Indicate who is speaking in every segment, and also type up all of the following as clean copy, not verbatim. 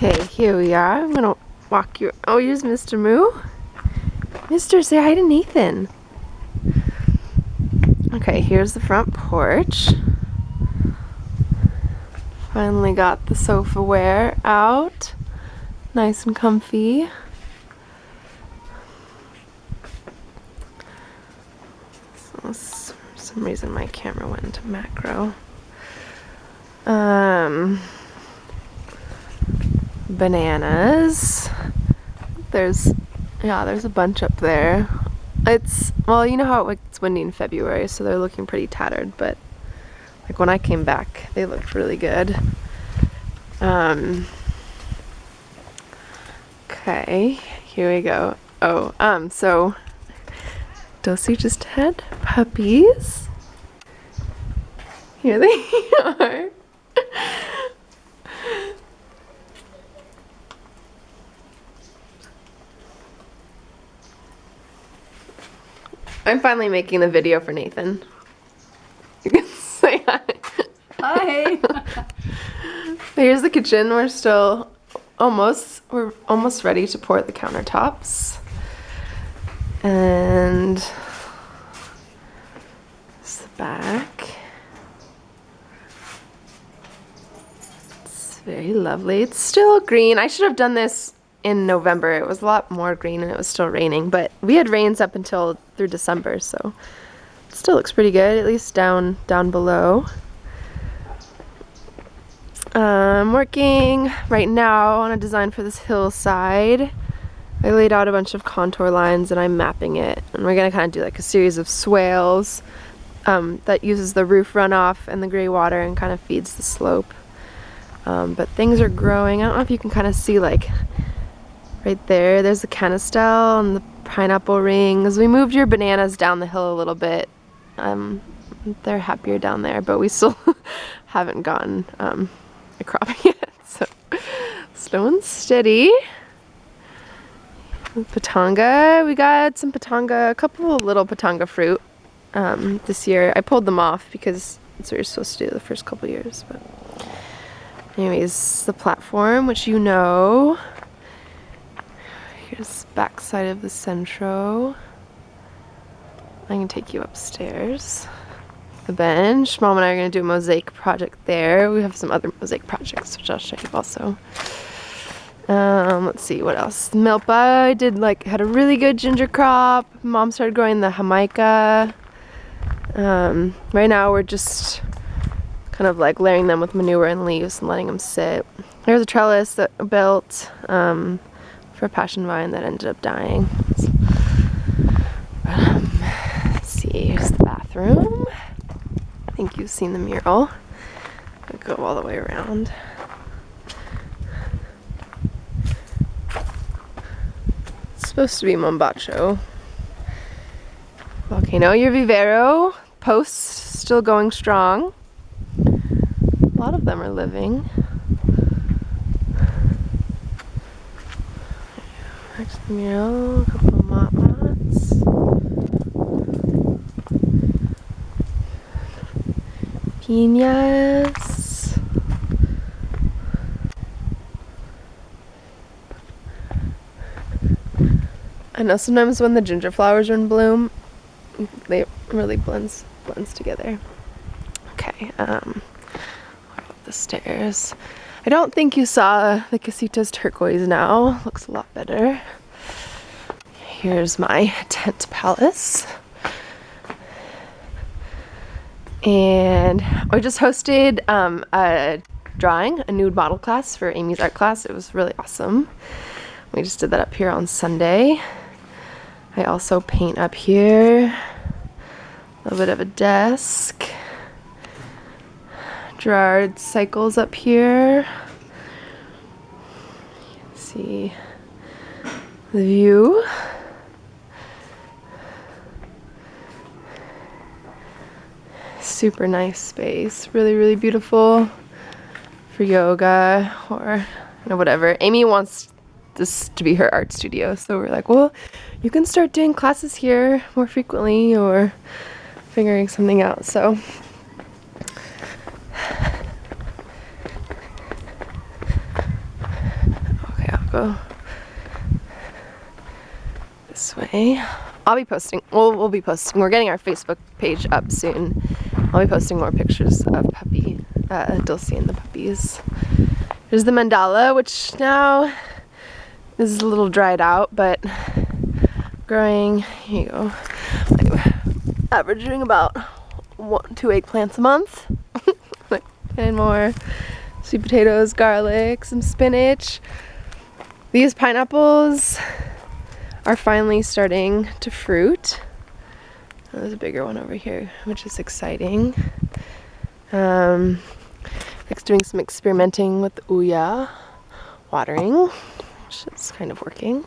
Speaker 1: Okay, here we are. I'm gonna walk you. Oh, here's Mr. Moo. Mr. Say hi to Nathan. Okay, here's the front porch. Finally got the sofa wear out. Nice and comfy. So, for some reason my camera went into macro. Bananas. There's a bunch up there. Well, you know how it's windy in February, so they're looking pretty tattered, but like when I came back, they looked really good. Okay, here we go. Oh, so Dulcie just had puppies. Here they are. I'm finally making the video for Nathan. You can say hi.
Speaker 2: Hi.
Speaker 1: Here's the kitchen. We're almost ready to pour the countertops. And this is the back. It's very lovely. It's still green. I should have done this in November. It was a lot more green and it was still raining, but we had rains up until through December, so it still looks pretty good, at least down below. I'm working right now on a design for this hillside. I laid out a bunch of contour lines and I'm mapping it, and we're gonna kind of do like a series of swales that uses the roof runoff and the gray water and kind of feeds the slope. But things are growing. I don't know if you can kind of see, like right there's the canistel and the pineapple rings. We moved your bananas down the hill a little bit. They're happier down there, but we still haven't gotten a crop yet. So slow and steady. Patanga, we got some patanga, a couple of little patanga fruit this year. I pulled them off because that's what you're supposed to do the first couple years. But anyways, the platform, which you know. Here's the back side of the centro. I'm gonna take you upstairs. The bench. Mom and I are gonna do a mosaic project there. We have some other mosaic projects, which I'll show you also. Let's see what else. Milpa, I had a really good ginger crop. Mom started growing the jamaica. Right now we're just kind of like layering them with manure and leaves and letting them sit. There's a trellis that I built for a passion vine that ended up dying. Let's see, here's the bathroom. I think you've seen the mural. I'll go all the way around. It's supposed to be Mombacho. Volcano, your vivero posts still going strong. A lot of them are living. Next to the mural, a couple of mots. Piñas. I know sometimes when the ginger flowers are in bloom, they really blends together. Okay, what about the stairs? I don't think you saw the Casitas turquoise now. Looks a lot better. Here's my tent palace. And I just hosted a nude model class for Amy's art class. It was really awesome. We just did that up here on Sunday. I also paint up here. A little bit of a desk. Gerard cycles up here. You can see the view. Super nice space. Really, really beautiful for yoga or whatever. Amy wants this to be her art studio, so we're like, well, you can start doing classes here more frequently or figuring something out. So go this way. I'll be posting, we'll be posting, we're getting our Facebook page up soon. I'll be posting more pictures of puppy, Dulcie and the puppies. There's the mandala, which now is a little dried out, but growing. Here you go. I'm averaging about 2 eggplants a month. And more sweet potatoes, garlic, some spinach. These pineapples are finally starting to fruit. There's a bigger one over here, which is exciting. Nick's doing some experimenting with Ouya watering, which is kind of working.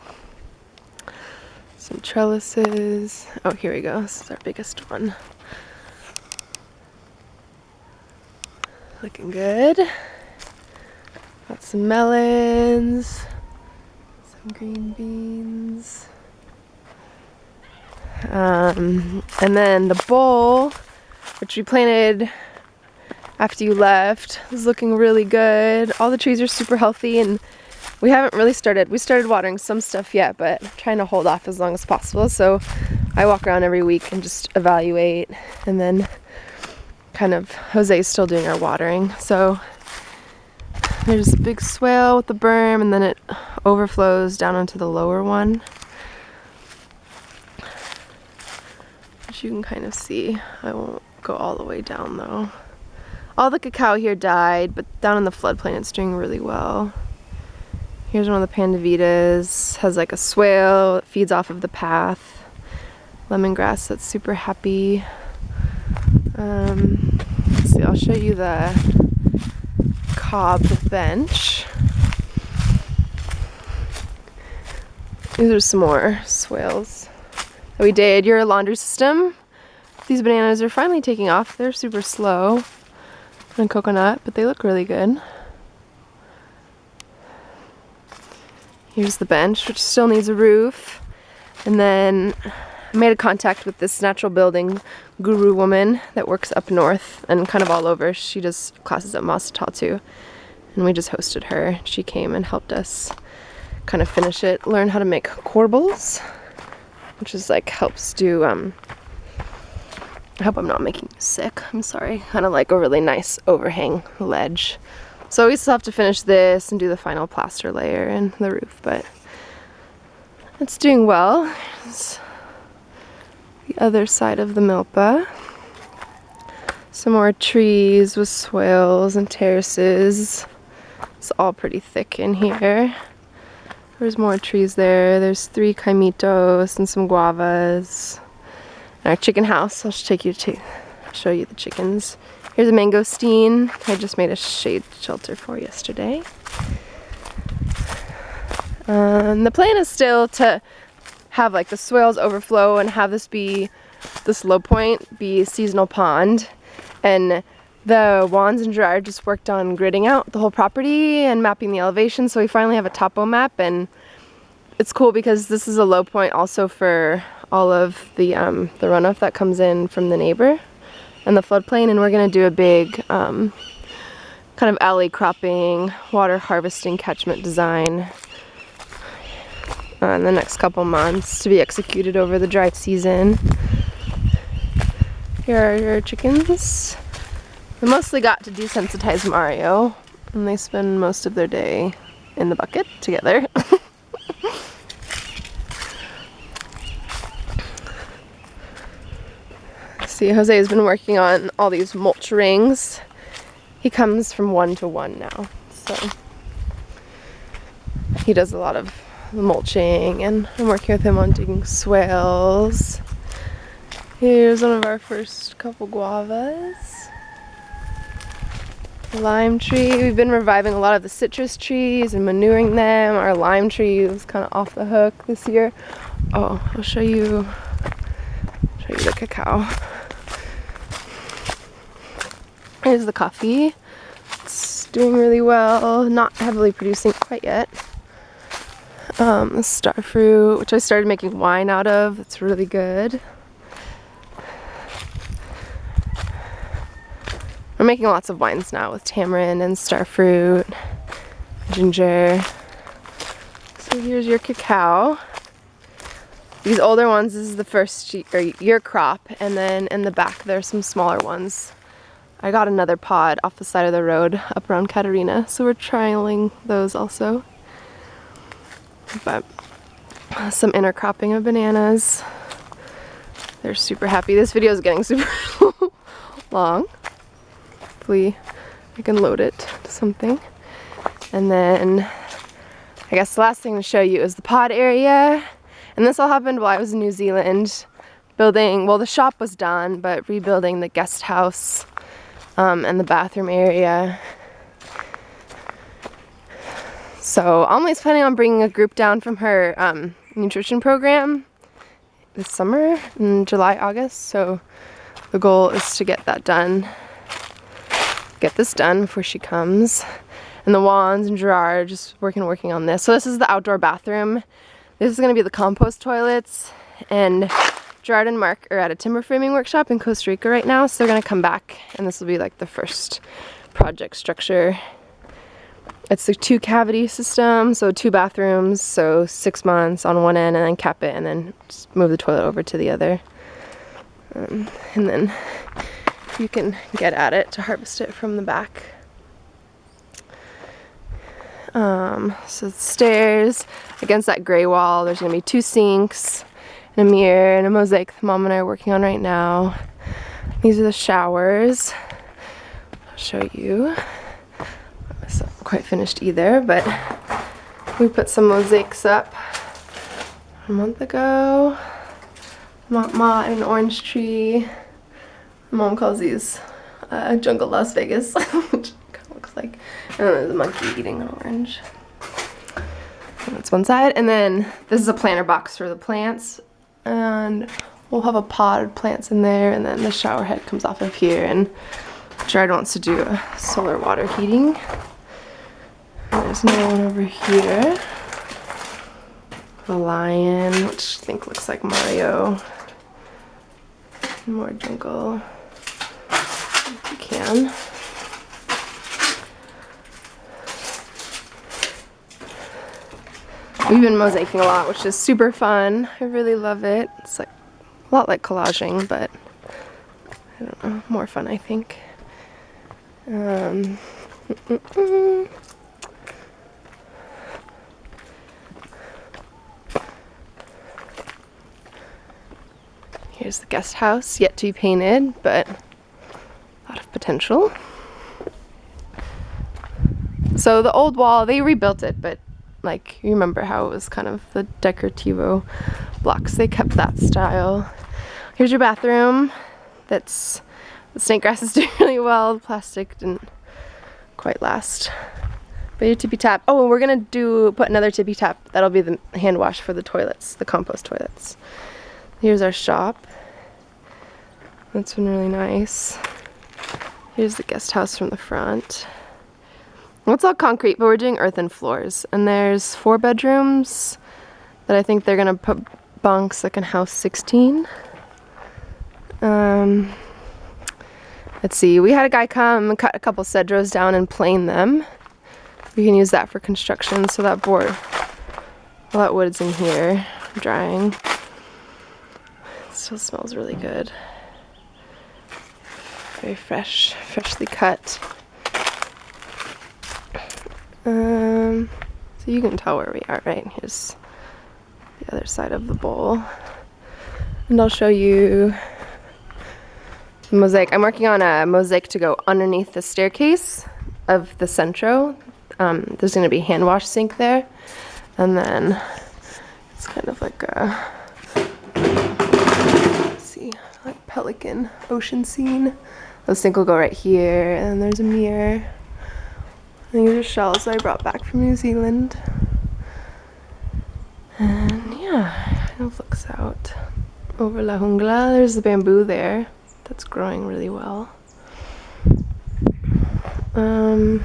Speaker 1: Some trellises. Oh, here we go. This is our biggest one. Looking good. Got some melons, some green beans. And then the bowl, which we planted after you left, is looking really good. All the trees are super healthy, and we haven't really started. We started watering some stuff yet, but I'm trying to hold off as long as possible. So I walk around every week and just evaluate, and then kind of Jose's still doing our watering. So there's a big swale with the berm, and then it overflows down into the lower one, which you can kind of see. I won't go all the way down though. All the cacao here died, but down in the floodplain it's doing really well. Here's one of the pandavitas, has like a swale, it feeds off of the path. Lemongrass that's super happy. Let's see, I'll show you the cob bench. These are some more swales that we did. Your laundry system. These bananas are finally taking off. They're super slow. And coconut, but they look really good. Here's the bench, which still needs a roof. And then I made a contact with this natural building guru woman that works up north and kind of all over. She does classes at Masatall too. And we just hosted her. She came and helped us kind of finish it, learn how to make corbels, which is like helps do, I hope I'm not making you sick. I'm sorry. Kind of like a really nice overhang ledge. So we still have to finish this and do the final plaster layer and the roof, but it's doing well. It's the other side of the milpa. Some more trees with swales and terraces. It's all pretty thick in here. There's more trees there. There's 3 caimitos and some guavas. Our chicken house, I'll take you to show you the chickens. Here's a mangosteen I just made a shade shelter for yesterday. The plan is still to have like the swales overflow and have this low point be a seasonal pond. And the Wands and Gerard just worked on gridding out the whole property and mapping the elevation, so we finally have a topo map, and it's cool because this is a low point also for all of the runoff that comes in from the neighbor and the floodplain, and we're gonna do a big kind of alley cropping, water harvesting catchment design in the next couple months to be executed over the dry season. Here are your chickens. We mostly got to desensitize Mario, and they spend most of their day in the bucket together. See, Jose has been working on all these mulch rings. He comes from 1 to 1 now, so he does a lot of mulching, and I'm working with him on digging swales. Here's one of our first couple guavas. Lime tree. We've been reviving a lot of the citrus trees and manuring them. Our lime tree was kind of off the hook this year. Oh, I'll show you the cacao. Here's the coffee. It's doing really well. Not heavily producing quite yet. The star fruit, which I started making wine out of. It's really good. We're making lots of wines now with tamarind and star fruit, ginger. So here's your cacao. These older ones, this is the first year crop, and then in the back there's some smaller ones. I got another pod off the side of the road up around Catarina, so we're trialing those also. But some intercropping of bananas. They're super happy. This video is getting super long. Hopefully I can load it to something. And then I guess the last thing to show you is the pod area. And this all happened while I was in New Zealand building, well, the shop was done, but rebuilding the guest house and the bathroom area. So Amelie's planning on bringing a group down from her nutrition program this summer in July, August. So the goal is to get that done, get this done before she comes. And the Wands and Gerard are just working on this. So this is the outdoor bathroom. This is gonna be the compost toilets, and Gerard and Mark are at a timber framing workshop in Costa Rica right now, so they're gonna come back and this will be like the first project structure. It's a 2-cavity system, so 2 bathrooms, so 6 months on one end and then cap it and then just move the toilet over to the other. And then you can get at it to harvest it from the back. So the stairs, against that gray wall, there's gonna be 2 sinks, and a mirror, and a mosaic that Mom and I are working on right now. These are the showers. I'll show you. It's not quite finished either, but we put some mosaics up a month ago. Ma and an orange tree. Mom calls these Jungle Las Vegas, which kind of looks like. And then there's a monkey eating an orange. And that's one side. And then this is a planter box for the plants. And we'll have a pot of plants in there, and then the shower head comes off of here, and Gerard wants to do a solar water heating. And there's another one over here. The lion, which I think looks like Mario. More jungle. If you can. We've been mosaicing a lot, which is super fun. I really love it. It's like a lot like collaging, but I don't know, more fun, I think. Here's the guest house, yet to be painted, but a lot of potential. So the old wall, they rebuilt it, but like, you remember how it was kind of the decorativo blocks. They kept that style. Here's your bathroom. That's, the snake grass is doing really well. The plastic didn't quite last. But your tippy tap. Oh, and we're gonna put another tippy tap. That'll be the hand wash for the toilets, the compost toilets. Here's our shop. That's been really nice. Here's the guest house from the front. It's all concrete, but we're doing earthen floors. And there's 4 bedrooms that I think they're gonna put bunks that can house 16. Let's see, we had a guy come and cut a couple cedros down and plane them. We can use that for construction, so that board, all that wood's in here, drying. It still smells really good. Very fresh, freshly cut. So you can tell where we are, right? Here's the other side of the bowl. And I'll show you the mosaic. I'm working on a mosaic to go underneath the staircase of the centro. There's gonna be a hand wash sink there. And then it's kind of like a, let's see, like pelican ocean scene. The sink will go right here, and there's a mirror. These are shells that I brought back from New Zealand. And yeah, it kind of looks out over La Jungla. There's the bamboo there. That's growing really well. And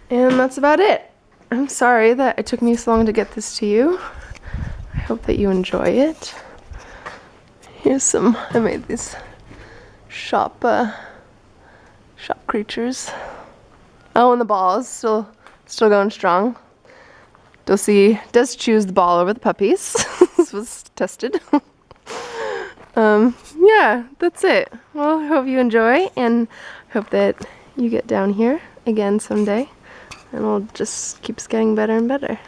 Speaker 1: that's about it. I'm sorry that it took me so long to get this to you. I hope that you enjoy it. Here's some, I made these shop creatures. Oh, and the ball is still going strong. Dulcie does choose the ball over the puppies. This was tested. Yeah, that's it. Well, I hope you enjoy, and hope that you get down here again someday, and we'll just keeps getting better and better.